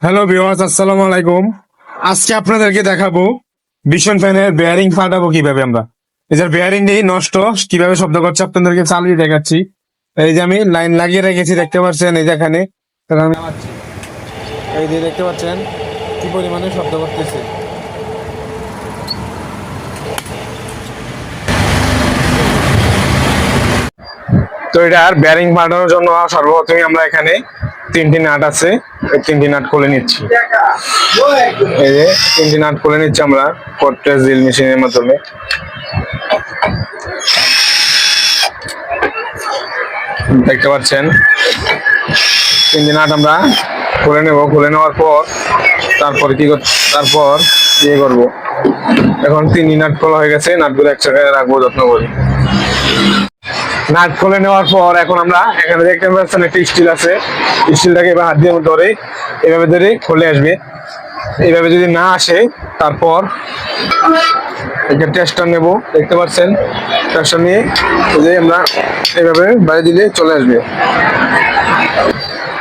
Hello viewers, আসসালামু আলাইকুম। আজকে আপনাদেরকে দেখাবো ভিশন ফ্যানের বেয়ারিং পাল্টাবো কিভাবে আমরা। এটার বেয়ারিং নেই নষ্ট, কিভাবে শব্দ করছে আপনাদেরকে চালিয়ে দেখাচ্ছি। এই যে আমি লাইন লাগিয়ে রেখেছি, দেখতে পাচ্ছেন এই যে এখানে। তাহলে আমি চালাচ্ছি। এই যে দেখতে পাচ্ছেন কি পরিমাণে শব্দ করতেছে। তো এটার বেয়ারিং পাল্টানোর জন্য সর্বপ্রথমে আমরা এখানে তিনটি নাট আছে, এই তিনটি নাট খুলে নিচ্ছি। এই যে তিনটি নাট খুলে নিচ্ছি আমরা কট্রেস ড্রিল মেশিনের মাধ্যমে। দেখতে পাচ্ছেন তিনটি নাট আমরা খুলে নেব। খুলে নেওয়ার পর তারপর কি তারপর ইয়ে করবো। এখন তিনটি নাট খোলা হয়ে গেছে, নাটগুলো এক জায়গায় রাখবো যত্ন করে। নাট খুলে নেওয়ার পর এখন আমরা এখানে দেখতে পাচ্ছেন একটা স্টিল আছে, স্টিলটাকে এবার হাত দিয়ে ধরে এভাবে ধরে খুলে আসবে। এইভাবে যদি না আসে তারপর একটা টেস্টার নেব, দেখতে পাচ্ছেন টেস্টার নিয়ে যে আমরা এইভাবে বাইরে দিলে চলে আসবে।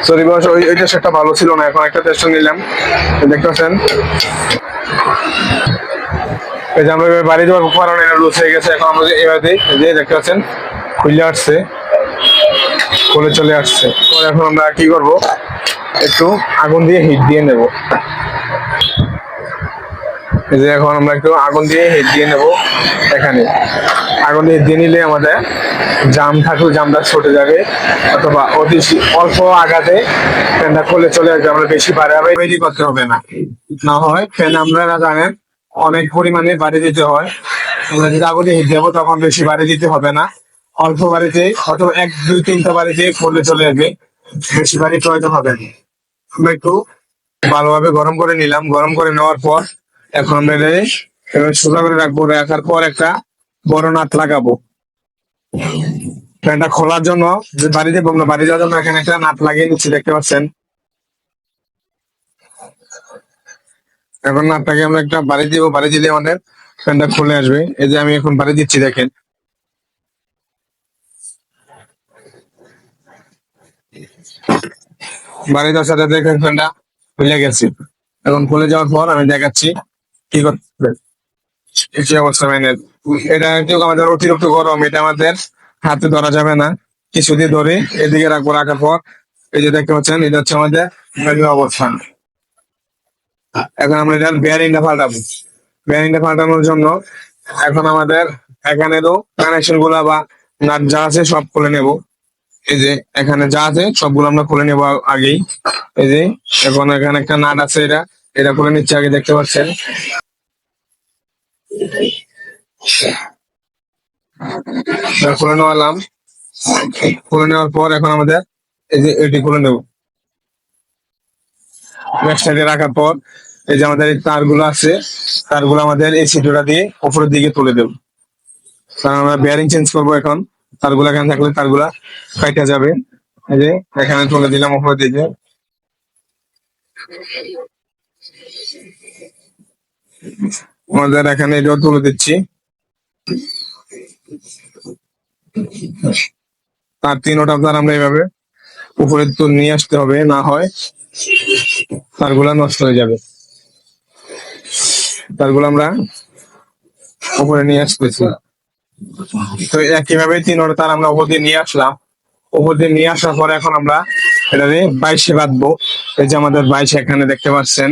সরি বস, ওইটা সেটা ভালো ছিল না, এখন একটা টেস্টার নিলাম, দেখতে পাচ্ছেন। এই যে আমরা বাড়ি দেওয়ার কারণে লুজ হয়ে গেছে। এখন আমরা এইভাবে যে দেখতে পাচ্ছেন খুলে আসছে, খুলে চলে আসছে। এখন আমরা কি করব, একটু আগুন দিয়ে হিট দিয়ে নেব। এই যে এখন আমরা একটু আগুন দিয়ে হিট দিয়ে নেব। এখানে আগুন দিয়ে দিয়ে নিলে আমাদের জাম থাকলে জামটা ছুটে যাবে, অথবা অতি অল্প আঘাতে ফ্যানটা খুলে চলে আসবে। আমরা বেশি বাড়াবে তৈরি করতে হবে না, না হয় ফ্যান আপনারা জানেন অনেক পরিমাণে বাড়ি দিতে হয়। আমরা যদি আগুনে হিট দেবো তখন বেশি বাড়ি দিতে হবে না, অল্প বাড়িতে অথবা এক দুই তিনটা বাড়িতে খুলে চলে আসবে, বেশি বাড়ি প্রয়োজন হবে না। আমরা একটু ভালোভাবে গরম করে নিলাম। গরম করে নেওয়ার পর এখন আমরা এবার সোজা করে রাখবো। রাখার পর একটা বড় নাট লাগাবো ফ্যানটা খোলার জন্য। যে বাড়িতে বলবো বাড়ি যাওয়ার জন্য এখানে একটা নাট লাগিয়ে নিচ্ছি, দেখতে পাচ্ছেন। এখন নাটটাকে আমরা একটা বাড়ি দিব, বাড়ি দিলে আমাদের ফ্যানটা খুলে আসবে। এই যে আমি এখন বাড়ি দিচ্ছি, দেখেন। বাড়ি দেওয়ার সাথে দেখেন ফ্যানটা খুলে গেছে। এখন খুলে যাওয়ার পর আমি দেখাচ্ছি কি করতে হবে। এই যে অবস্থা ফ্যানের, এটা কিন্তু আমাদের অতিরিক্ত গরম, এটা আমাদের হাতে ধরা যাবে না। কিছু দিয়ে ধরে এদিকে রাখবো। রাখার পর এই যে দেখতে পাচ্ছেন এটা হচ্ছে আমাদের ফ্যানের অবস্থান। এখন আমরা এটার বেয়ারিংটা পাল্টাবো। বেয়ারিংটা পাল্টানোর জন্য এখন আমাদের এখানেরও কানেকশন গুলা বা নাট যা আছে সব খুলে নেব। এই যে এখানে যা আছে সবগুলো আমরা খুলে নেবো আগেই। এই যে এখন এখানে একটা নাট আছে, এটা এটা খুলে নিচ্ছে আগে, দেখতে পাচ্ছেন। এটা খুলে নেওয়ালাম। খুলে নেওয়ার পর এখন আমাদের এই যে এটি খুলে নেব। ব্যাক সাইডে রাখার পর এই যে আমাদের এই তারগুলো আছে, তারগুলো আমাদের এই সিটোটা দিয়ে উপরের দিকে তুলে দেবো, কারণ আমরা বেয়ারিং চেঞ্জ করবো। এখন তারগুলো এখানে থাকলে তারগুলা কাটা যাবে। এই যে এখানে তুলে দিলাম উপরের দিকে। আমাদের এখানে এটাও তুলে দিচ্ছি। তার তিনোটা তার আমরা এইভাবে উপরে তো নিয়ে আসতে হবে, না হয় তারগুলা নষ্ট হয়ে যাবে। তারগুলো আমরা উপরে নিয়ে আসতেছি। তো একইভাবে তিনোটা তার আমরা উপর দিয়ে নিয়ে আসলাম। উপর দিয়ে নিয়ে আসার পরে এখন আমরা এটা দিয়ে বাইশে বাঁধবো। এই যে আমাদের বাইশ এখানে দেখতে পাচ্ছেন।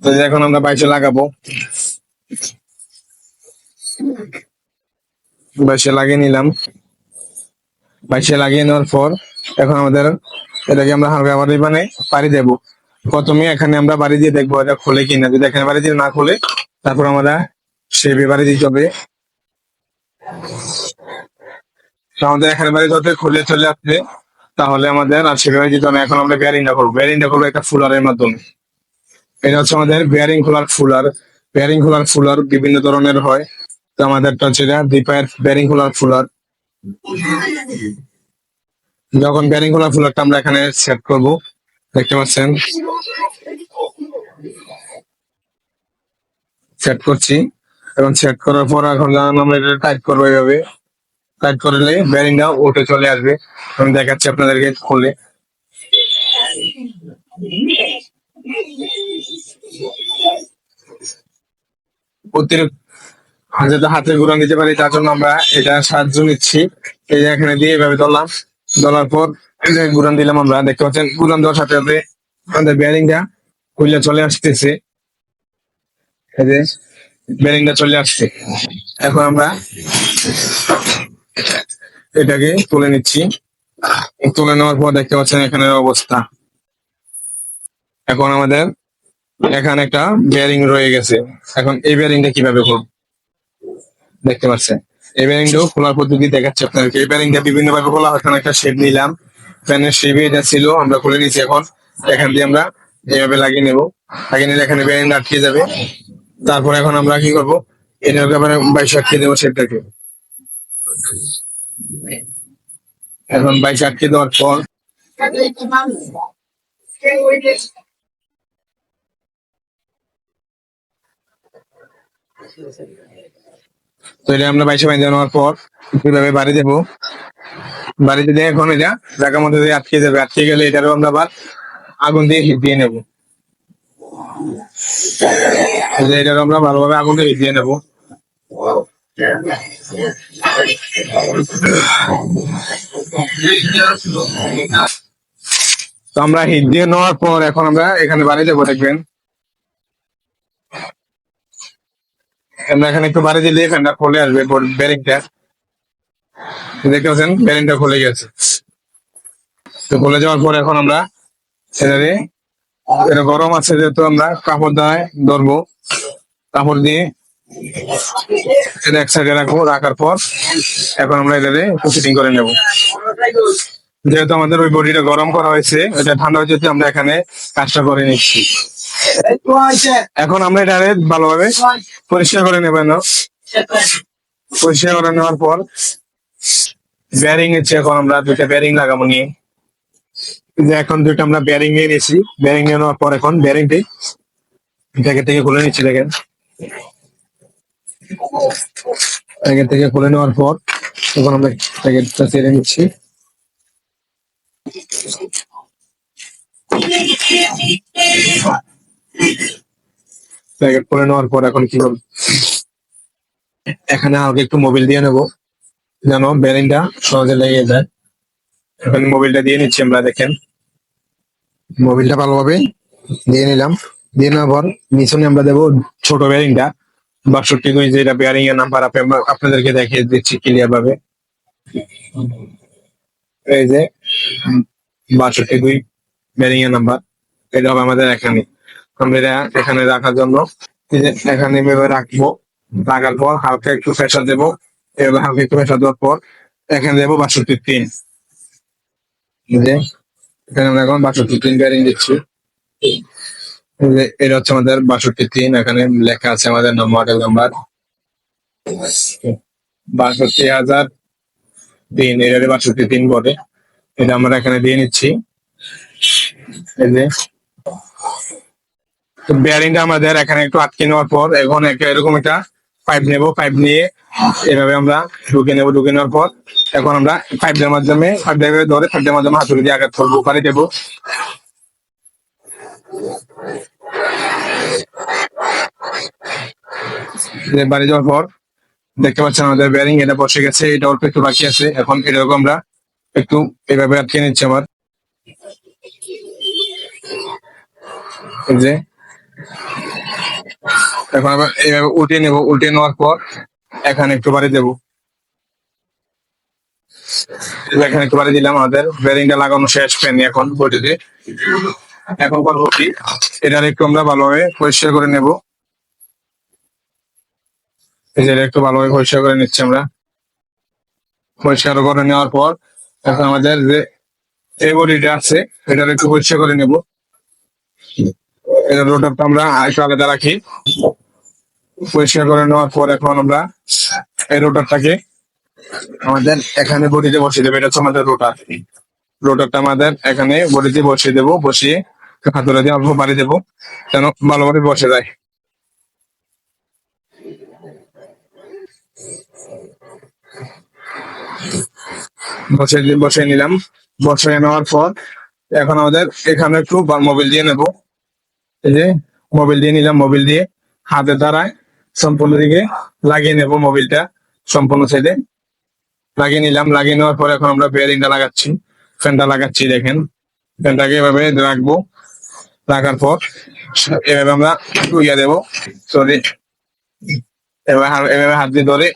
তো এখন আমরা বাইশে লাগাবো। বাইশে লাগিয়ে নিলাম। বাইশে লাগিয়ে নেওয়ার পর এখন আমাদের এটাকে আমরা হালকা মানে পাড়ি দেবো। প্রথমে এখানে আমরা বাড়ি দিয়ে দেখবো এটা খোলে কিনা। যদি এখানে বাড়ি দিয়ে না খোলে তারপর আমরা সেবে বাড়ি দিতে হবে। তো আমাদের এখানে বাড়ি যত খুলে চলে আসবে তাহলে আমাদের আর সেবে বাড়ি দিতে হবে। এখন আমরা বেয়ারিংটা করবো। বেয়ারিংটা করবো একটা ফুলারের মাধ্যমে। এটা হচ্ছে আমাদের বেয়ারিং খোলার ফুলার। বেয়ারিং খোলার ফুলার বিভিন্ন ধরনের হয়। তো আমাদেরটা হচ্ছে এটা ডিপায়ার বেয়ারিং খোলার ফুলার। যখন বেয়ারিং খোলার ফুলারটা আমরা এখানে সেট করব, দেখতে পাচ্ছেন সেট করছি। এবং সেট করার পর এখন আমরা এটা টাইট করবো এইভাবে। টাইট করলে বেরিংটা উঠে চলে আসবে। আমি দেখাচ্ছি আপনাদেরকে খুলে। অতিরিক্ত যাতে হাতে ঘুরান দিতে পারি তার জন্য আমরা এটা সাহায্য নিচ্ছি। এই যে এখানে দিয়ে এভাবে ধরলাম, ধরার পর এই যে ঘুরান দিলাম, আমরা দেখতে পাচ্ছেন ঘুরান দেওয়ার সাথে সাথে আমাদের বেয়ারিংটা খুলে চলে আসতেছে। এই যে বেয়ারিংটা চলে আসছে। এখন আমরা এটাকে তুলে নিচ্ছি। তুলে নেওয়ার পর দেখতে পাচ্ছেন এখানের অবস্থা। এখন আমাদের এখানে একটা বেয়ারিং রয়ে গেছে। এখন এই বেয়ারিংটা কিভাবে খুলব দেখতে পাচ্ছেন। এই বেয়ারিংটাও খোলার পদ্ধতি দেখাচ্ছে আপনাদেরকে। এই বেয়ারিংটা বিভিন্ন ভাবে খোলা হয়। একটা শেপ নিলাম, ফ্যানের শেপে এটা ছিল, আমরা খুলে নিচ্ছি। এখন এখান দিয়ে আমরা এইভাবে লাগিয়ে নেব। লাগিয়ে নিলে এখানে বেয়ারিং আটকে যাবে। তারপর এখন আমরা কি করবো, এটার ব্যাপারে 22 আটকে দেবো শেপটাকে। এখন 22 আটকে দেওয়ার পর তো এটা আমরা 22 বাইন্ধে নেওয়ার পর কিভাবে বাড়ি দেবো। বাড়িতে দিয়ে এখন এটা জায়গার মধ্যে দিয়ে আটকে যাবে। আটকে গেলে এটারও আমরা আবার আগুন দিয়ে হিট দিয়ে নেবো। এটারও আমরা ভালোভাবে আগুন দিয়ে হিট দিয়ে নেবো। তো আমরা হিট দিয়ে নেওয়ার পর এখন আমরা এখানে বাড়ি দেবো। দেখবেন আমরা এখানে একটু বাড়ি দিলে ফ্যানটা খুলে আসবে, বেরিংটা দেখতে পাচ্ছেন বেরিংটা খুলে গেছে। তো খুলে যাওয়ার পর এখন আমরা এটারে, এটা গরম আছে যেহেতু আমরা কাপড় দ্বারা ধরবো। কাপড় দিয়ে এটা এক সাইডে রাখবো। রাখার পর এখন আমরা এটারে একটু ফিটিং করে নেব। যেহেতু আমাদের ওই বডিটা গরম করা হয়েছে, এটা ঠান্ডা হয়েছে, আমরা এখানে কাজটা করে নিচ্ছি। এখন আমরা এটারে ভালোভাবে পরিষ্কার করে নেবেন। পরিষ্কার করে নেওয়ার পর বেয়ারিং হচ্ছে, এখন আমরা দুইটা বেয়ারিং লাগাবো নিয়ে। যে এখন দুইটা আমরা বেয়ারিং নিয়ে নিয়েছি। বেয়ারিং নিয়ে নেওয়ার পর এখন বেয়ারিংটি প্যাকেট থেকে খুলে নিচ্ছি। দেখেন প্যাকেট থেকে খুলে নেওয়ার পর এখন আমরা প্যাকেটটা ছেড়ে নিচ্ছি। প্যাকেট খুলে নেওয়ার পর এখন কি করব, এখানে আগে একটু মোবিল দিয়ে নেবো যেন বেয়ারিংটা সহজে লেগে যায়। এখানে মোবিলটা দিয়ে নিচ্ছি আমরা। দেখেন মোবিলটা ভালোভাবে দিয়ে নিলাম। দিয়ে নেওয়ার পর মিশনে আমরা দেবো ছোট বেয়ারিংটা 62 যেটা বেয়ারিং এর নাম্বার আপনাদেরকে দেখিয়ে দিচ্ছি ক্লিয়ার ভাবে। এই যে 62 বেয়ারিং এর নাম্বার, এটা হবে আমাদের এখানে। আমরা এটা এখানে রাখার জন্য এই যে এখানে এভাবে রাখবো। রাখার পর হালকা একটু প্রেসার দেবো। এভাবে হালকা একটু প্রেসার দেওয়ার পর এখানে দেবো 62 যে এখানে আমরা এখন 62 বেয়ারিং দিচ্ছি। এটা হচ্ছে আমাদের 62। এখানে লেখা আছে আমাদের মডেল নাম্বার 62,003। এটা 62 বলে। এটা আমরা এখানে দিয়ে নিচ্ছি। এই যে বেয়ারিংটা আমাদের এখানে একটু আটকে নেওয়ার পর এখন এরকম একটা পাইপ নেব। পাইপ নিয়ে এভাবে আমরা ঢুকে নেবো। ঢুকে নেওয়ার পর এখন আমরা পাইপের মাধ্যমে ধরে পাইপের মাধ্যমে হাতুড়ি দিয়ে আঘাত করবো, পানি দেবো। বাড়ি যাওয়ার পর দেখতে পাচ্ছেন আমাদের বেয়ারিং এটা বসে গেছে। এটা অল্প একটু বাকি আছে। এখন এরকম আমরা একটু এভাবে আটকে নিচ্ছি আমার। যে এখন আবার এইভাবে উল্টে নেবো। উল্টে নেওয়ার পর এখানে একটু বাড়ি দেবো। এখানে একটু বাড়ি দিলাম। আমাদের বেয়ারিংটা লাগানো শেষ ফ্যানে এখন বডিতে। এখন করবো কি, এটার একটু আমরা ভালোভাবে পরিষ্কার করে নেব। এটা একটু ভালোভাবে পরিষ্কার করে নিচ্ছি আমরা। পরিষ্কার করে নেওয়ার পর এখন আমাদের যে এই বডিটা আছে এটার একটু পরিষ্কার করে নেব। এটার রোটারটা আমরা একটু আলাদা রাখি। পরিষ্কার করে নেওয়ার পর এখন আমরা এই রোটারটাকে আমাদের এখানে বডিতে বসিয়ে দেবো। এটা হচ্ছে আমাদের রোটার। রোটারটা আমাদের এখানে বডিতে বসিয়ে দেবো। বসিয়ে হাতুড়া দিয়ে অল্প বাড়ি দেবো যেন ভালোভাবে বসে যায়। বসে নিলাম। বসে নেওয়ার পর এখন আমাদের এখানে একটু মোবিল দিয়ে নেব। এই যে মোবিল দিয়ে নিলাম, মোবিল দিয়ে হাতের দ্বারায় সম্পূর্ণ দিকে লাগিয়ে নেব। মোবিলটা সম্পূর্ণ সাইডে লাগিয়ে নিলাম। লাগিয়ে নেওয়ার পর এখন আমরা বেয়ারিংটা লাগাচ্ছি, ফ্যানটা লাগাচ্ছি। দেখেন ফ্যানটাকে এভাবে রাখবো, রাখার পর এভাবে আমরা একটু ইয়ে দেবো, সরি এভাবে হাত দিয়ে ধরে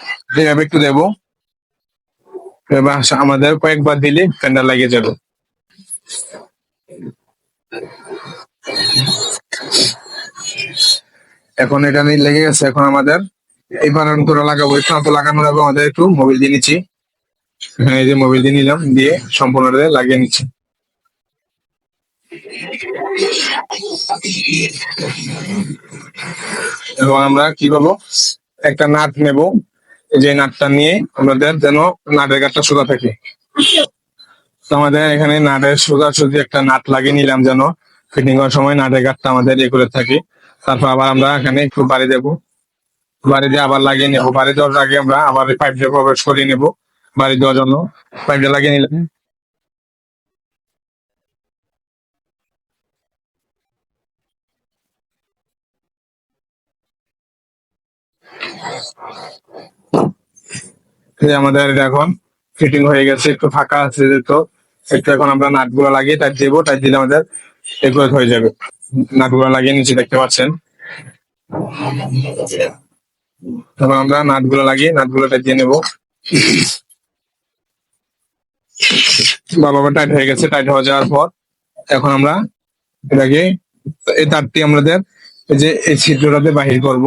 এভাবে একটু দেবো। এবার আমাদের কয়েকবার দিলে ফ্যানটা লাগিয়ে যাবে। এখন এটা নিয়ে লেগে গেছে, এখন আমাদের এইবার তোরা লাগাবো। একটু তো লাগানোর আগে আমাদের একটু মোবিল দিয়ে নিচ্ছি। হ্যাঁ, এই যে মোবিল দিয়ে নিলাম, দিয়ে সম্পূর্ণ লাগিয়ে নিচ্ছি। এবং আমরা কি করবো, একটা নাট নেব। যে নাটটা নিয়ে আমাদের যেন নাটের গাঠটা সোজা থাকে। তো আমাদের এখানে নাটের সোজাসুজি একটা নাট লাগিয়ে নিলাম, যেন ফিটিং করার সময় নাটের গাঠটা আমাদের এ করে থাকে। তারপর আবার আমরা এখানে একটু বাড়ি দেবো, বাড়ি দিয়ে আবার লাগিয়ে নেবো। বাড়ি দেওয়ার আগে আমরা আবার পাইপ দিয়ে প্রবেশ করিয়ে নেবো বাড়ি দেওয়ার জন্য। পাইপটা লাগিয়ে নিলাম। আমাদের এটা এখন ফিটিং হয়ে গেছে, একটু ফাঁকা আছে তো একটু এখন আমরা নাট গুলো লাগিয়ে টাইট দেবো। টাইট দিলে আমাদের এগুলো হয়ে যাবে। নাট গুলো লাগিয়ে নিচে দেখতে পাচ্ছেন। তখন আমরা নাট গুলো লাগিয়ে নাট গুলো টাইট দিয়ে নেবো। ভালোভাবে টাইট হয়ে গেছে। টাইট হয়ে যাওয়ার পর এখন আমরা এটাকে এই তারটি আমাদের এই যে এই ছিদ্রটাতে বাহির করব।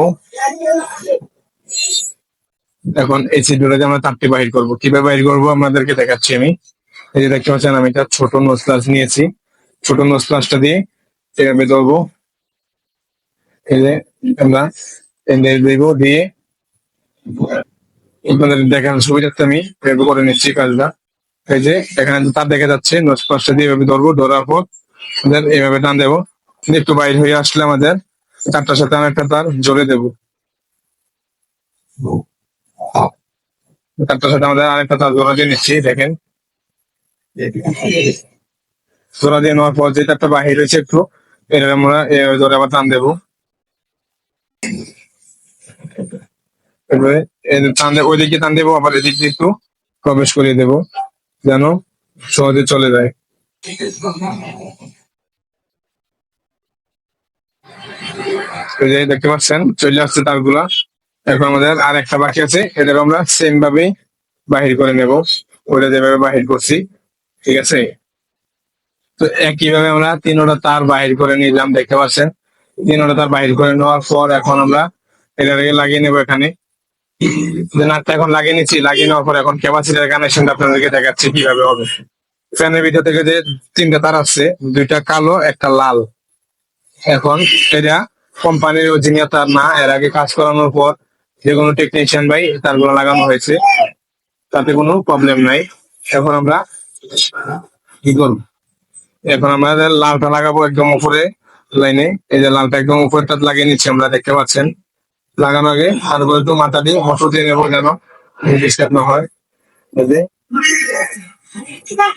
এখন এই ছিদ্রটাতে আমরা তারটি বাহির করব। কিভাবে বাহির করবো আপনাদেরকে দেখাচ্ছি আমি। এই যে দেখতে পাচ্ছেন আমি একটা ছোট নোজ প্লাস নিয়েছি। ছোট নোজ প্লাসটা দিয়ে এভাবে ধরবো। এই যে আমরা দেবো, দিয়ে আপনাদের দেখার সুবিধার্থে আমি এভাবে করে নিচ্ছি কাজটা। এই যে এখানে তার দেখা যাচ্ছে, নোজ প্লাসটা দিয়ে এভাবে ধরবো। ধরার পর এইভাবে টান দেবো। একটু বাইর হয়ে আসলে আমাদের তারটার সাথে আমি একটা তার জোরে দেবো। তারটার সাথে আমাদের আরেকটা তার জোড়া দিয়ে নিচ্ছি। দেখেন জোড়া দিয়ে নেওয়ার পর যে তারটা বাহির হয়েছে একটু, এটা আমরা জোরে আবার টান দেবো। এবারে টান দেবো, ওইদিকে টান দেবো, আবার এদিক দিয়ে একটু প্রবেশ করিয়ে দেবো, যেন সহজে চলে যায়। দেখতে পাচ্ছেন চলে আসছে তারগুলা। এখন আমাদের আর একটা বাকি আছে, এদের আমরা সেম ভাবে বাহির করে নেব, ওটা যেভাবে বাহির করছি। ঠিক আছে, তো একইভাবে আমরা তিনটা তার বাহির করে নিলাম। দেখতে পাচ্ছেন তিনটা তার বাহির করে নেওয়ার পর এখন আমরা এটাকে লাগিয়ে নেবো। এখানে যে নাটটা এখন লাগিয়ে নিচ্ছি, লাগিয়ে নেওয়ার পর এখন ক্যাপাসিটার কানেকশনটা আপনাদেরকে দেখাচ্ছি কিভাবে হবে। ফ্যানের ভিতর থেকে যে তিনটা তার আছে, দুইটা কালো একটা লাল। এখন এটা কোম্পানির অরিজিনাল তার না, এর আগে কাজ করানোর পর যে কোনো টেকনিশিয়ান ভাই তারগুলো লাগানো হয়েছে, তাতে কোনো প্রবলেম নাই। এখন আমরা কি করবো, এখন আমাদের লালটা লাগাবো একদম উপরে লাইনে। এই যে লালটা একদম উপরটা লাগিয়ে নিচ্ছি আমরা, দেখতে পাচ্ছেন। লাগানোর আগে তারপর একটু মাথা দিয়ে মশো দিয়ে নেবো, যেন ডিস্টার্ব না হয়।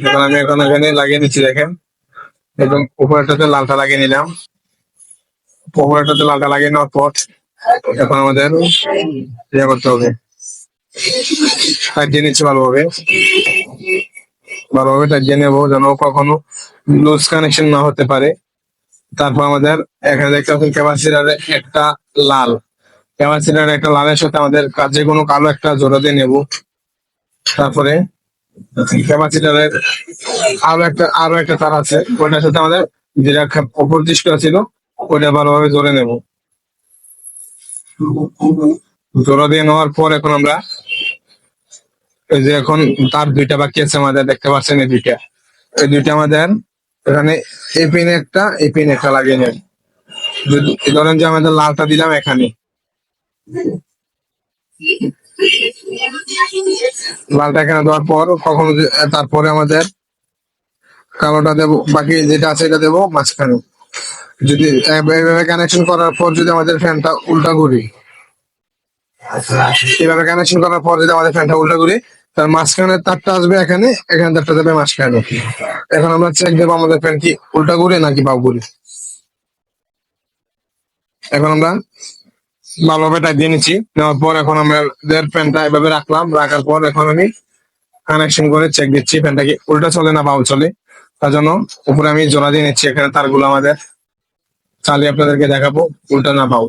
এখন আমি এখন এখানে লাগিয়ে নিচ্ছি, দেখেন একদম উপরটাতে লালটা লাগিয়ে নিলাম। উপরটাতে লালটা লাগিয়ে নেওয়ার পর এখন আমাদের ইয়ে করতে হবে, সাজিয়ে নিচ্ছি ভালোভাবে। ভালোভাবে সাজিয়ে নেবো যেন কখনো লুজ কানেকশন না হতে পারে। তারপর আমাদের এখানে দেখতে পাচ্ছেন ক্যাপাসিটারে একটা লাল, ক্যাপাসিটার একটা লালের সাথে আমাদের কাজে কোনো কালো একটা জোড়া দিয়ে নেবো। তারপরে ক্যাপাসিটারের আরো একটা তার আছে, ওটার সাথে আমাদের যেটা অপর দৃষ্ট ছিল ওটা ভালোভাবে জোরে নেব। জোড়া দিয়ে নেওয়ার পর এখন আমরা এই যে এখন তার দুইটা বাকি আছে আমাদের, দেখতে পাচ্ছেন এই দুইটা আমাদের এখানে এই পিন একটা লাগিয়ে নেব। ধরেন যে আমাদের লালটা দিলাম এখানে, লালটা এখানে দেওয়ার পর কখনো তারপরে আমাদের কালোটা দেবো, বাকি যেটা আছে এটা দেবো মাঝখানে। যদি এইভাবে কানেকশন করার পর যদি আমাদের ফ্যানটা উল্টা ঘুরি, এইভাবে কানেকশন করার পর যদি আমাদের ফ্যানটা উল্টা ঘুরি, তার মাঝখানে তারটা আসবে এখানে, এখানে তারটা যাবে মাঝখানে। এখন আমরা চেক দেবো আমাদের ফ্যান কি উল্টা করে নাকি বাউ করে। এখন আমরা ভালোভাবে টাইট দিয়ে নিচ্ছি, নেওয়ার পর এখন আমাদের ফ্যানটা এভাবে রাখলাম, রাখার পর এখন আমি কানেকশন করে চেক দিচ্ছি ফ্যানটা কি উল্টা চলে না বাউ চলে। তার জন্য উপরে আমি জোড়া দিয়ে নিচ্ছি, এখানে তারগুলো আমাদের চালিয়ে আপনাদেরকে দেখাবো উল্টা না বাউ।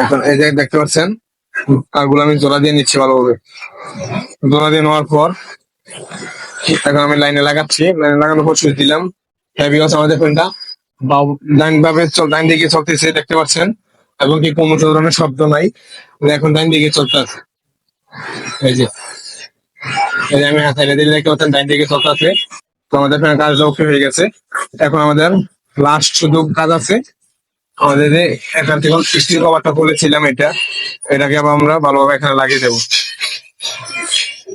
এখন এই যে দেখতে পাচ্ছেন তারগুলো আমি জোড়া দিয়ে নিচ্ছি ভালোভাবে। জোড়া দিয়ে নেওয়ার পর এখন আমি লাইনে লাগাচ্ছি, লাইনে লাগানোর পর সুইচ দিলাম। হেভি আছে আমাদের ফ্যানটা বাউ ডাইন ভাবে ডাইন দিকে চলতেছে দেখতে পাচ্ছেন, এবং কি কোনো ধরনের শব্দ নাই। এখন ডাইন দিকে চলতেছে, এই যে এই যে আমি হাত হেলে দিলে দেখতে পাচ্ছেন ডাইন দিকে চলতেছে। তো আমাদের ফ্যানের কাজটা ওকে হয়ে গেছে। এখন আমাদের লাস্ট শুধু কাজ আছে, আমাদের যে এখান থেকে স্টিল কভারটা খুলেছিলাম এটাকে আবার আমরা ভালোভাবে এখানে লাগিয়ে দেবো।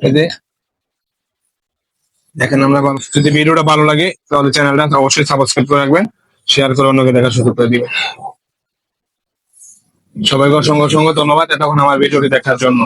এই যে দেখেন আমরা যদি ভিডিওটা ভালো লাগে তাহলে চ্যানেলটা অবশ্যই সাবস্ক্রাইব করে রাখবেন, শেয়ার করে অন্যকে দেখার সুযোগ করে দিবেন। সবাইকে অসংখ্য অসংখ্য ধন্যবাদ এতক্ষণ আমার ভিডিওটি দেখার জন্য।